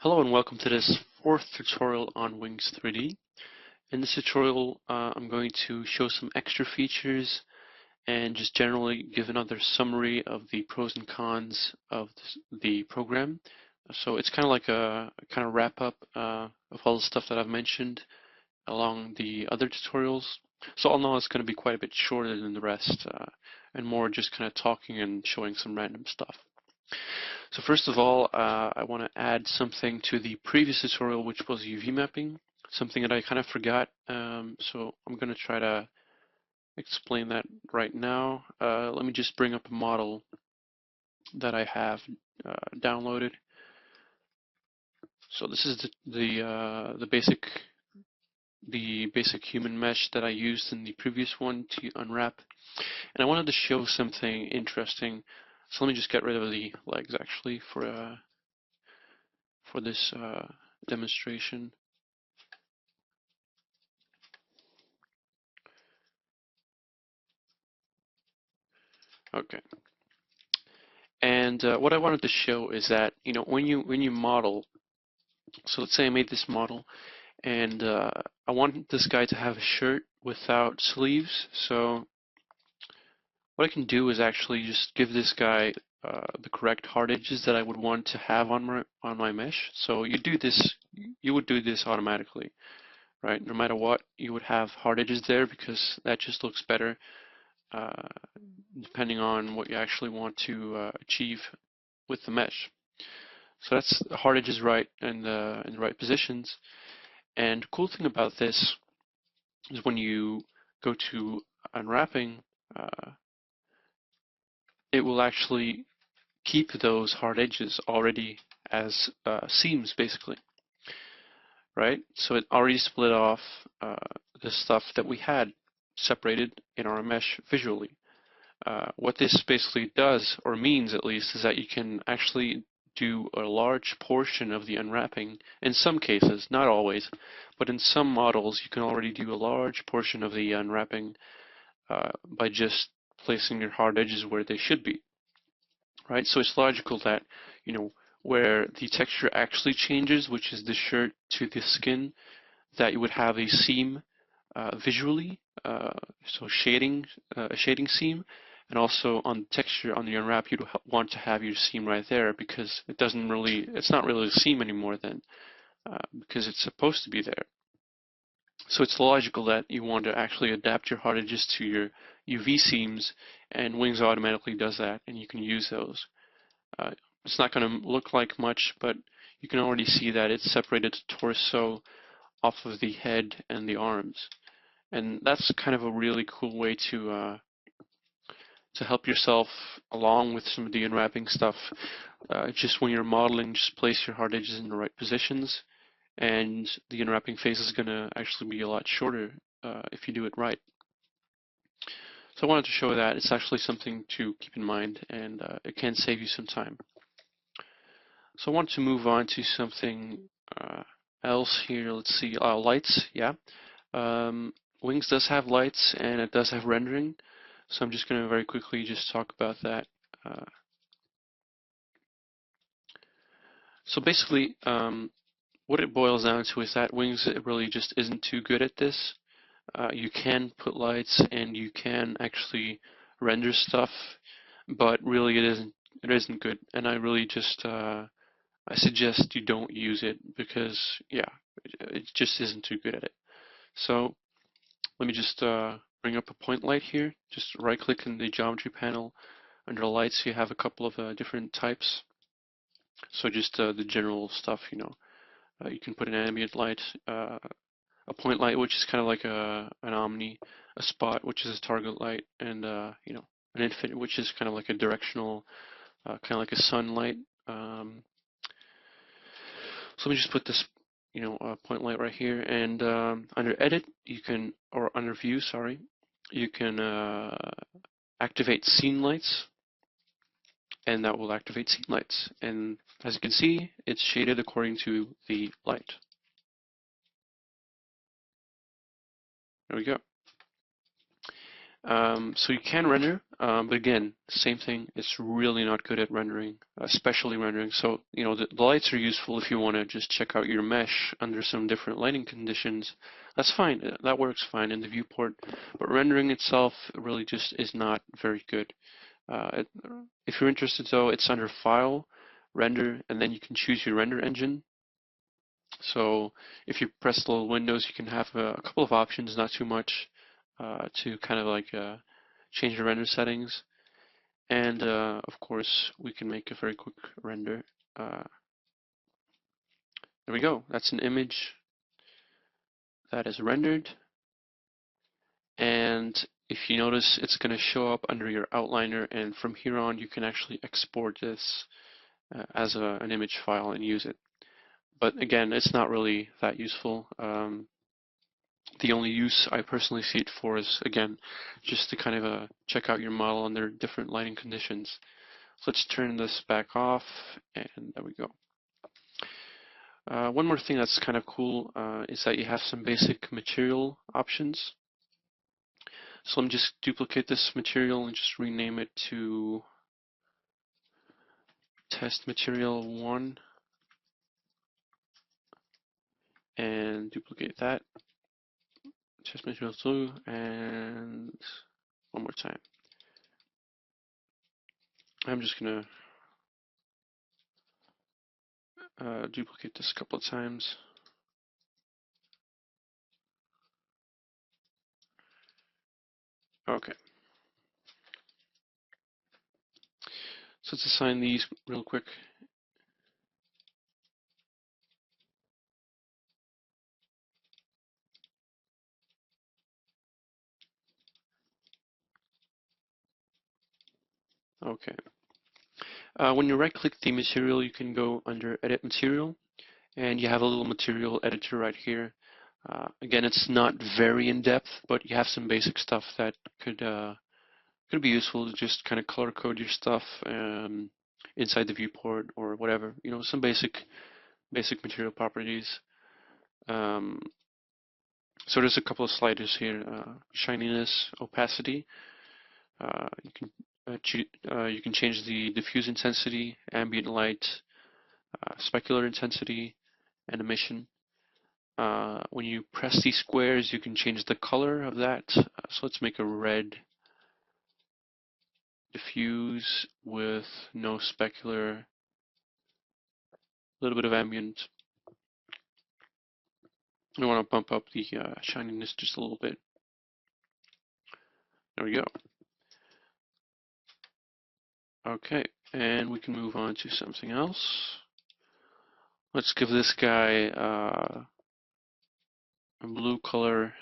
Hello and welcome to this fourth tutorial on Wings3D. In this tutorial, I'm going to show some extra features and just generally give another summary of the pros and cons of the program. So it's kind of like a kind of wrap up of all the stuff that I've mentioned along the other tutorials. So all in all, it's going to be quite a bit shorter than the rest and more just kind of talking and showing some random stuff. So first of all, I want to add something to the previous tutorial, which was UV mapping, something that I kind of forgot. So I'm going to try to explain that right now. Let me just bring up a model that I have downloaded. So this is the basic human mesh that I used in the previous one to unwrap, and I wanted to show something interesting. So let me just get rid of the legs actually for this demonstration. Okay. And what I wanted to show is that when you model, so let's say I made this model, and I want this guy to have a shirt without sleeves. So what I can do is actually just give this guy the correct hard edges that I would want to have on my mesh. So you would do this automatically, right? No matter what, you would have hard edges there because that just looks better. Uh, depending on what you actually want to achieve with the mesh. So that's the hard edges right in the right positions. And the cool thing about this is when you go to unwrapping, it will actually keep those hard edges already as seams basically, right? So it already split off the stuff that we had separated in our mesh visually. What this basically does, or means at least, is that you can actually do a large portion of the unwrapping. In some cases, not always, but in some models you can already do a large portion of the unwrapping by just placing your hard edges where they should be, right? So it's logical that, where the texture actually changes, which is the shirt to the skin, that you would have a seam visually, so a shading seam, and also on texture on the unwrap, you'd want to have your seam right there because it's not really a seam anymore then, because it's supposed to be there. So it's logical that you want to actually adapt your hard edges to your UV seams, and Wings automatically does that, and you can use those. It's not going to look like much, but you can already see that it's separated the torso off of the head and the arms. And that's kind of a really cool way to help yourself along with some of the unwrapping stuff. Just when you're modeling, just place your hard edges in the right positions, and the unwrapping phase is going to actually be a lot shorter if you do it right. So I wanted to show that it's actually something to keep in mind, and it can save you some time. So I want to move on to something else here. Let's see, lights. Yeah. Wings does have lights and it does have rendering, so I'm just going to very quickly just talk about that. So basically, what it boils down to is that Wings really just isn't too good at this. You can put lights and you can actually render stuff, but really it isn't good. And I really just I suggest you don't use it because yeah, it just isn't too good at it. So let me just bring up a point light here. Just right click in the geometry panel. Under lights you have a couple of different types. So just the general stuff, you can put an ambient light, a point light, which is kind of like an omni, a spot, which is a target light, and an infinite, which is kind of like a directional, kind of like a sunlight. So let me just put this, point light right here, and under edit, or under view, sorry, you can activate scene lights, and that will activate scene lights. And as you can see, it's shaded according to the light. There we go. So you can render, but again, same thing. It's really not good at rendering, especially rendering. So the lights are useful if you want to just check out your mesh under some different lighting conditions. That's fine. That works fine in the viewport. But rendering itself really just is not very good. Uh, it, if you're interested, though, it's under File, Render, and then you can choose your render engine. So if you press the little windows, you can have a couple of options, not too much, to kind of like change the render settings. And of course, we can make a very quick render. Uh, there we go. That's an image that is rendered. And if you notice, it's going to show up under your outliner. And from here on, you can actually export this as an image file and use it. But again, it's not really that useful. The only use I personally see it for is, again, just to kind of check out your model under different lighting conditions. So let's turn this back off, and there we go. One more thing that's kind of cool is that you have some basic material options. So let me just duplicate this material and just rename it to test material 1 and duplicate that. Test material 2 and one more time. I'm just going to duplicate this a couple of times. Okay. So let's assign these real quick. Okay. When you right-click the material, you can go under Edit Material, and you have a little material editor right here. Again, it's not very in-depth, but you have some basic stuff that could be useful to just kind of color code your stuff inside the viewport or whatever. Some basic material properties. Um, so there's a couple of sliders here: shininess, opacity. You can change the diffuse intensity, ambient light, specular intensity, and emission. When you press these squares, you can change the color of that. So let's make a red diffuse with no specular, a little bit of ambient. I want to bump up the shininess just a little bit. There we go. Okay, and we can move on to something else. Let's give this guy a blue color.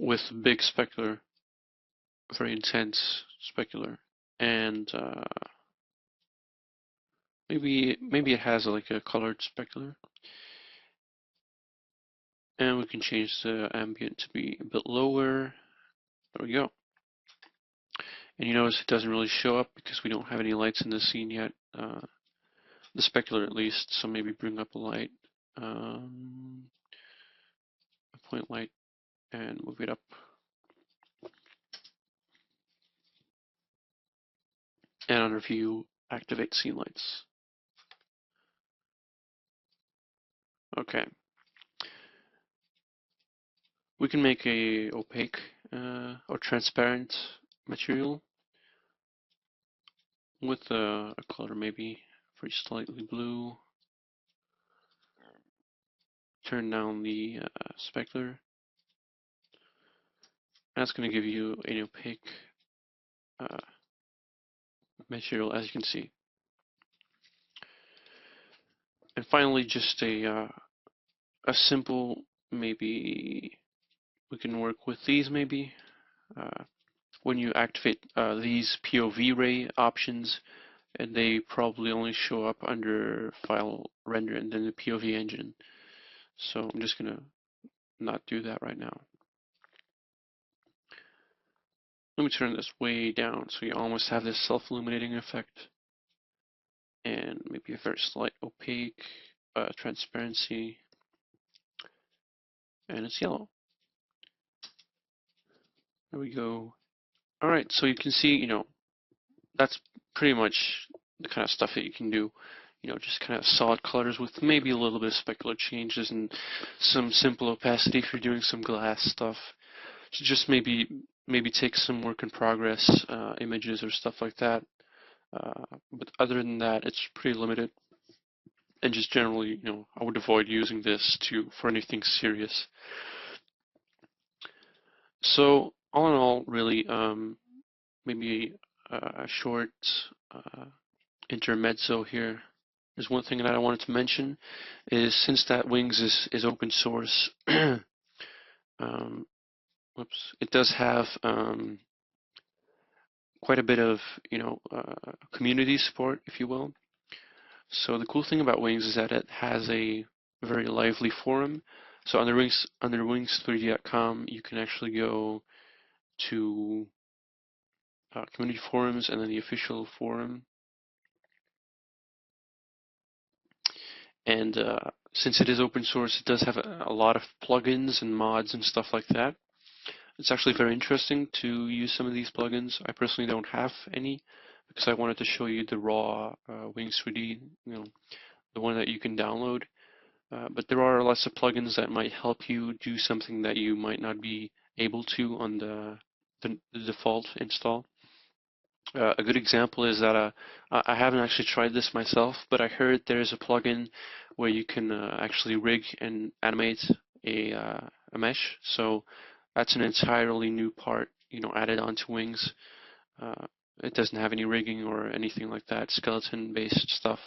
With big specular, very intense specular, and maybe it has like a colored specular, and we can change the ambient to be a bit lower. There we go. And you notice it doesn't really show up because we don't have any lights in the scene yet, the specular at least. So maybe bring up a light, a point light, and move it up. And under view, activate scene lights. Okay. We can make a opaque or transparent material with a color maybe very slightly blue. Turn down the specular. That's going to give you an opaque material, as you can see. And finally, just a simple, maybe we can work with these maybe. When you activate these POV ray options, and they probably only show up under File, Render, and then the POV engine. So I'm just going to not do that right now. Let me turn this way down so you almost have this self-illuminating effect. And maybe a very slight opaque transparency. and it's yellow. There we go. All right, so you can see, that's pretty much the kind of stuff that you can do. Just kind of solid colors with maybe a little bit of specular changes and some simple opacity if you're doing some glass stuff. So just maybe take some work in progress images or stuff like that. But other than that, it's pretty limited. And just generally, I would avoid using this for anything serious. So all in all, really, maybe a short uh, intermezzo here. There's one thing that I wanted to mention is since that Wings is open source, um, whoops, it does have quite a bit of community support, if you will. So the cool thing about Wings is that it has a very lively forum. So under Wings3D.com, you can actually go to community forums and then the official forum. And since it is open source, it does have a lot of plugins and mods and stuff like that. It's actually very interesting to use some of these plugins. I personally don't have any because I wanted to show you the raw Wings3D, the one that you can download. But there are lots of plugins that might help you do something that you might not be able to on the default install. A good example is that I haven't actually tried this myself, but I heard there's a plugin where you can actually rig and animate a mesh. So that's an entirely new part, added onto Wings. It doesn't have any rigging or anything like that, skeleton-based stuff.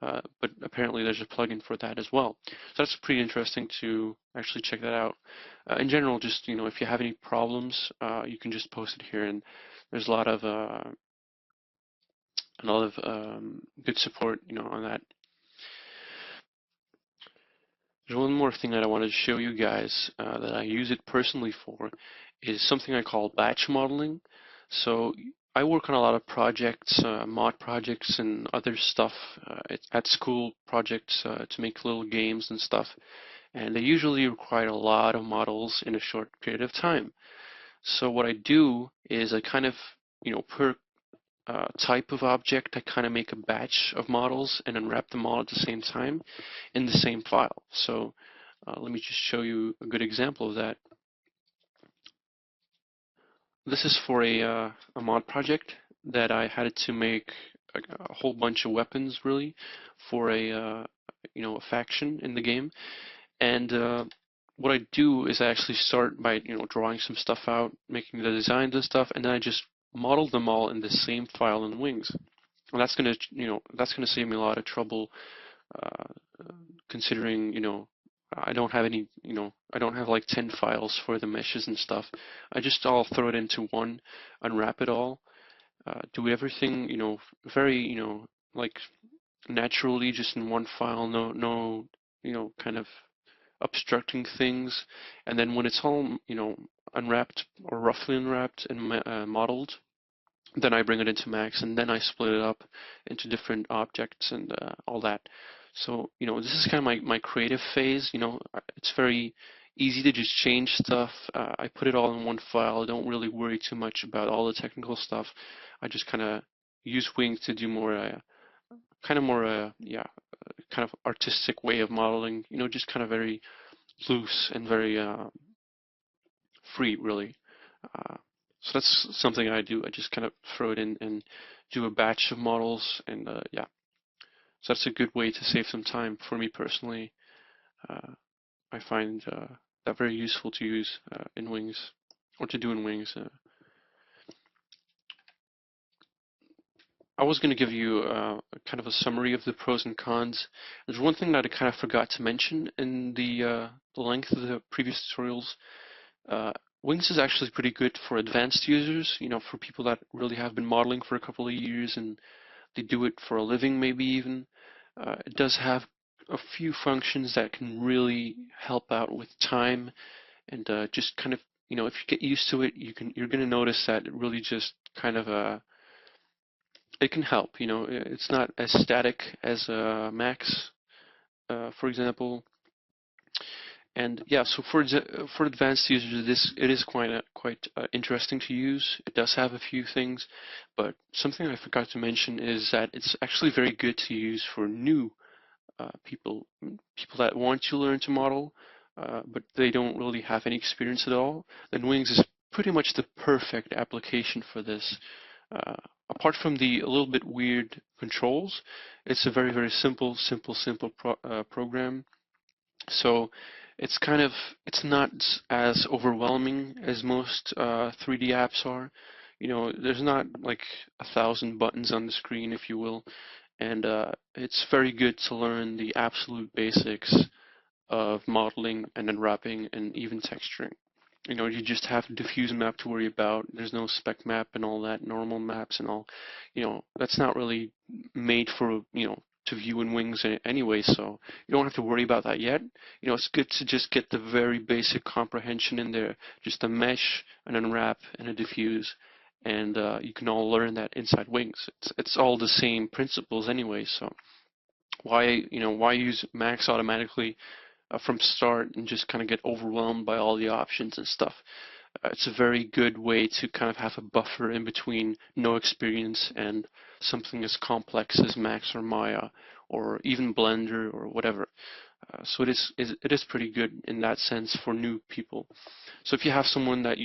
But apparently there's a plugin for that as well. So that's pretty interesting to actually check that out. In general, just if you have any problems, you can just post it here, and there's a lot of good support, on that. There's one more thing that I wanted to show you guys that I use it personally for is something I call batch modeling. So I work on a lot of projects, mod projects and other stuff at school projects to make little games and stuff. And they usually require a lot of models in a short period of time. So what I do is I kind of, per type of object, I kind of make a batch of models and unwrap them all at the same time in the same file. So let me just show you a good example of that. This is for a mod project that I had to make a whole bunch of weapons, really, for a faction in the game. And what I do is I actually start by drawing some stuff out, making the designs and stuff, and then I just model them all in the same file in Wings. And that's gonna save me a lot of trouble, uh, considering I don't have any I don't have like 10 files for the meshes and stuff. I just all throw it into one, unwrap it all, do everything very like naturally just in one file, no kind of obstructing things, and then when it's all unwrapped or roughly unwrapped and modeled, then I bring it into Max, and then I split it up into different objects and all that. So this is kind of my creative phase. It's very easy to just change stuff. I put it all in one file. I don't really worry too much about all the technical stuff. I just kind of use Wings to do more yeah, kind of artistic way of modeling. Just kind of very loose and very free, really. Uh, so that's something I do. I just kind of throw it in and do a batch of models, and yeah. So that's a good way to save some time for me personally. Uh, I find that very useful to use in Wings, or to do in Wings. I was going to give you kind of a summary of the pros and cons. There's one thing that I kind of forgot to mention in the length of the previous tutorials. Uh, Wings is actually pretty good for advanced users, for people that really have been modeling for a couple of years and they do it for a living maybe even. It does have a few functions that can really help out with time and just kind of, if you get used to it, you're going to notice that it really just kind of it can help. It's not as static as Max, for example. And yeah, so for advanced users, it is quite interesting to use. It does have a few things, but something I forgot to mention is that it's actually very good to use for new people that want to learn to model, but they don't really have any experience at all. Then Wings is pretty much the perfect application for this. Uh, Apart from the a little bit weird controls, it's a very simple program. So it's not as overwhelming as most 3D apps are. You know, there's not like 1,000 buttons on the screen, if you will, and it's very good to learn the absolute basics of modeling and unwrapping and even texturing. You know, you just have diffuse map to worry about. There's no spec map and all that, normal maps and all. You know, that's not really made for, to view in Wings anyway, so you don't have to worry about that yet. You know, it's good to just get the very basic comprehension in there, just a mesh, an unwrap, and a diffuse, and you can all learn that inside Wings. It's all the same principles anyway, so why use Max automatically from start and just kind of get overwhelmed by all the options and stuff. It's a very good way to kind of have a buffer in between no experience and something as complex as Max or Maya or even Blender or whatever. So it is pretty good in that sense for new people. So if you have someone that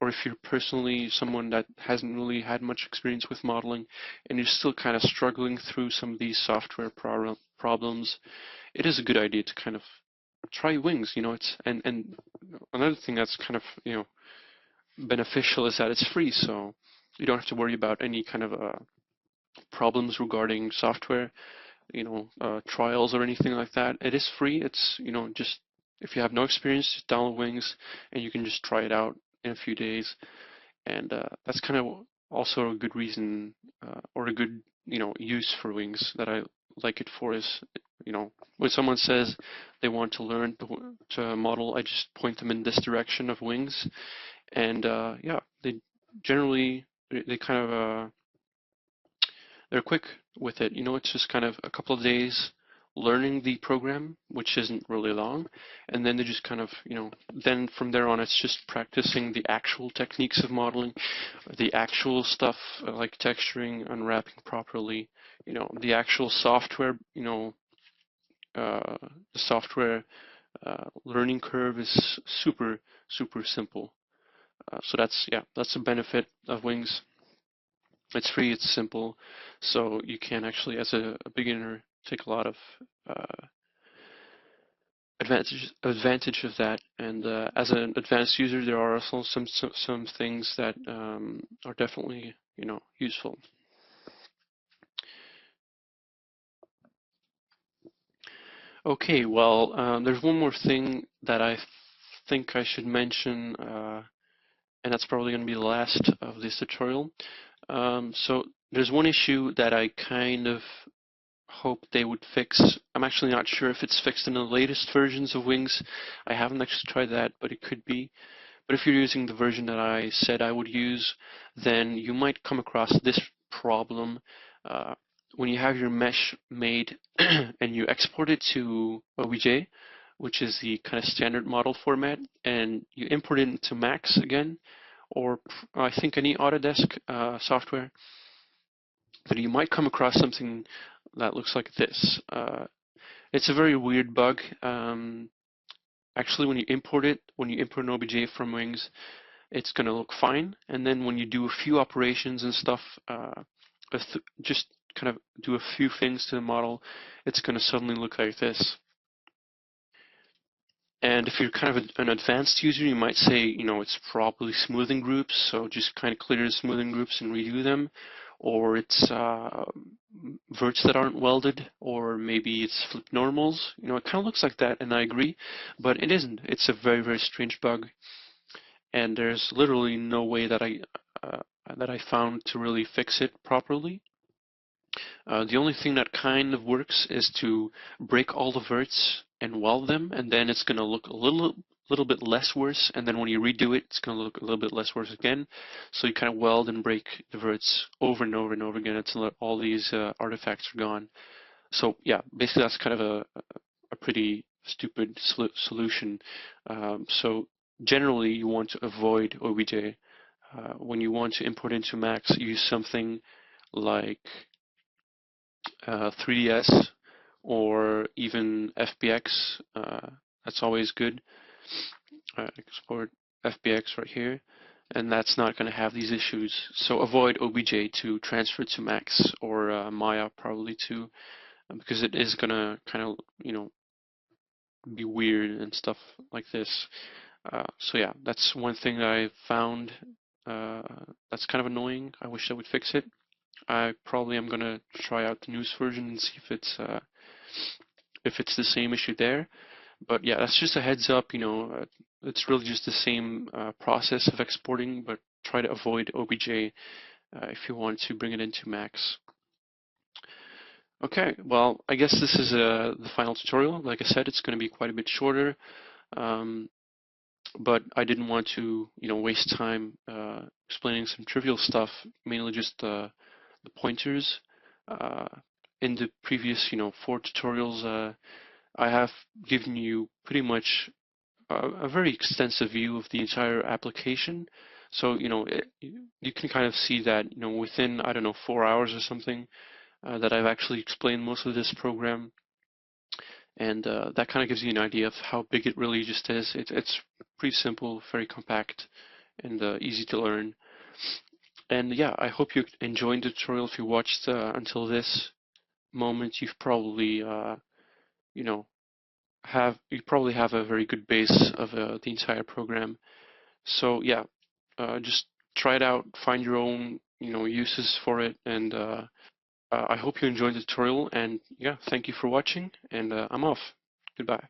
or if you're personally someone that hasn't really had much experience with modeling and you're still kind of struggling through some of these software problems, it is a good idea to kind of try Wings. And another thing that's kind of beneficial is that it's free, so you don't have to worry about any kind of problems regarding software, trials or anything like that. It is free. It's just if you have no experience, just download Wings and you can just try it out in a few days. And that's kind of also a good reason or a good use for Wings that I like it for is when someone says they want to learn to model, I just point them in this direction of Wings, and yeah, they generally they kind of they're quick with it. It's just kind of a couple of days learning the program, which isn't really long, and then they just kind of, then from there on, it's just practicing the actual techniques of modeling, the actual stuff like texturing, unwrapping properly, the actual software, the software learning curve is super simple. So that's a benefit of Wings. It's free, it's simple, so you can actually, as a beginner, take a lot of uh, advantage of that. And as an advanced user, there are also some things that are definitely useful. Okay, well, there's one more thing that I think I should mention, and that's probably going to be the last of this tutorial. So there's one issue that I kind of hope they would fix. I'm actually not sure if it's fixed in the latest versions of Wings. I haven't actually tried that, but it could be. But if you're using the version that I said I would use, then you might come across this problem. When you have your mesh made and you export it to OBJ, which is the kind of standard model format, and you import it into Max again, or I think any Autodesk software, then you might come across something that looks like this. It's a very weird bug. Actually, when you import an OBJ from Wings, it's going to look fine. And then when you do a few operations and stuff, just kind of do a few things to the model, it's going to suddenly look like this. And if you're kind of an advanced user, you might say, it's probably smoothing groups, so just kind of clear the smoothing groups and redo them. Or it's verts that aren't welded, or maybe it's flip normals. It kind of looks like that, and I agree, but it isn't. It's a very strange bug, and there's literally no way that I found to really fix it properly. The only thing that kind of works is to break all the verts and weld them, and then it's going to look a little bit less worse, and then when you redo it, it's going to look a little bit less worse again. So you kind of weld and break the verts over and over and over again until all these artifacts are gone. So yeah, basically that's kind of a pretty stupid solution. So generally, you want to avoid OBJ. When you want to import into Max, use something like 3ds or even FBX. That's always good. Export FBX right here, and that's not going to have these issues. So avoid OBJ to transfer to Max, or Maya probably too, because it is going to kind of, be weird and stuff like this. So yeah, that's one thing that I found uh, that's kind of annoying. I wish I would fix it. I probably am gonna try out the newest version and see if it's the same issue there. But yeah, that's just a heads up. It's really just the same process of exporting, but try to avoid OBJ if you want to bring it into Max. Okay, well, I guess this is the final tutorial. Like I said, it's going to be quite a bit shorter. Um, but I didn't want to, waste time explaining some trivial stuff, mainly just the pointers. Uh, in the previous, 4 tutorials, I have given you pretty much a very extensive view of the entire application. So, you can kind of see that, within, I don't know, 4 hours or something, that I've actually explained most of this program. And that kind of gives you an idea of how big it really just is. It's pretty simple, very compact, and easy to learn. And yeah, I hope you enjoyed the tutorial. If you watched until this moment, you've probably, you know, you probably have a very good base of the entire program. So yeah, just try it out, find your own, uses for it, and I hope you enjoyed the tutorial. And yeah, thank you for watching, and I'm off. Goodbye.